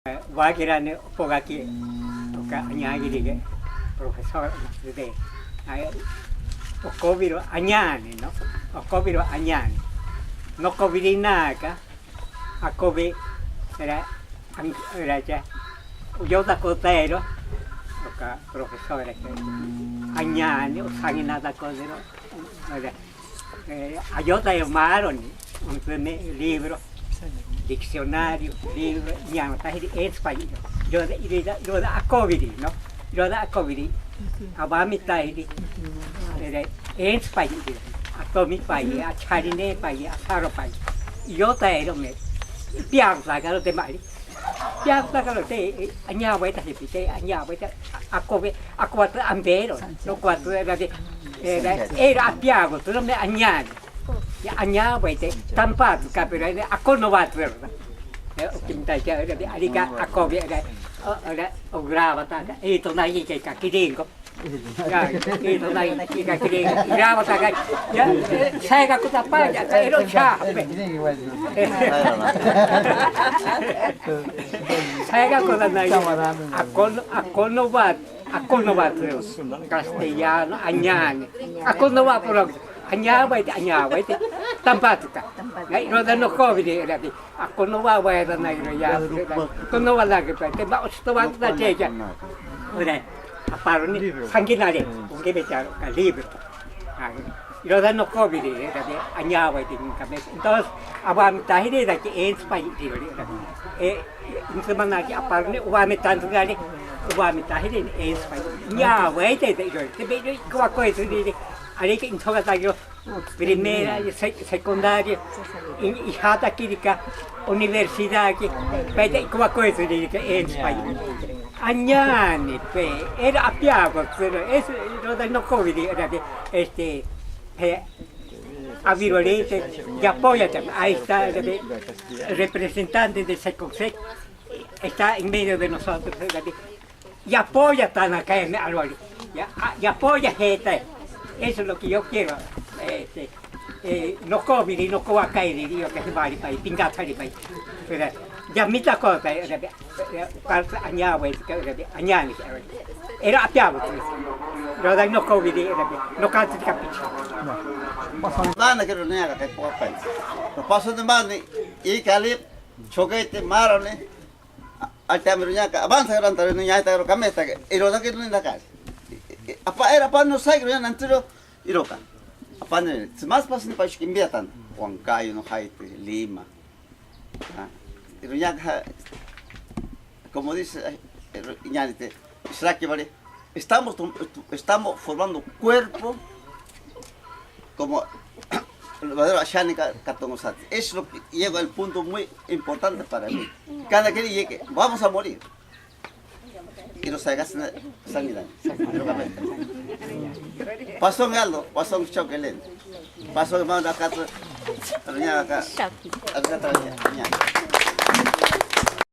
Wakirane pogaki toka anyagiri profesor de okobiro anyani no okobiro anyani no kobirinaka akobi era ya yoda kotero toka profesor anyani usanginada kodero ayota llamaron un libro diccionario, libro, ñama tahiri español. Yo da akobiri, ¿no? Yo da akobiri. Abami tahiri. Español. Atomi país, acharine país, asaro país. Yo taero me. Pianza que lo te mari. Pianza que lo te añaba esta repite, añaba esta akobe, akwata ambero, no cuatro era apiago, tú no me añade. Ya añaba este tampado pero ako no va a ver pinta ya ariga ako era o grava ta ito na yi ka kiringo ya ito na yi ka kiringo grava ta ya sai ka kuta pa ya ero cha sai ka kuta na ako no va castellano añane ako no va por añaba este tampatuka no da no covid ako no va a na ya no va la que te va to va da cheja ora aparoni sanguinare que bechar el libro no da no covid añaba este en cabeza entonces abam tahire da que es país en semana que aparoni uame tanto gari uame tahire es país ya este te ve como coisa Ahí que intogatagio primera, secundaria, y hasta quírica, universidad que pede como coisa de que é español. Añane, era apiago, pero eso no covid era a virulente y apoya ahí está el representante del Seconsec, está en medio de nosotros y apoya tan acá en algo y apoya gente. Eso es lo que yo quiero. No COVID y no coacairi, digo que se va a país, pingatari país. Ya mitad cosa, añani, era apiago. Pero no COVID, no cáncer de capicho. Nada que no niega que pueda pensar. Lo paso de mano y Caleb, choquete, marone, al tamaño que avanza grande, no hay que cameta, y lo da que no en la calle. Apa era para no sair ya nantero iroka. Apa ne, más pasan para que envían Huancayo no Haiti, Lima. Ya como dice Iñárite, estamos formando cuerpo como el verdadero Ashánica Catonosati. Es lo que llega al punto muy importante para mí. Cada que llegue, vamos a morir. Y nos hagas sanidad. Pasó en Aldo, pasó en Choquelén, pasó en Marankiari, acá,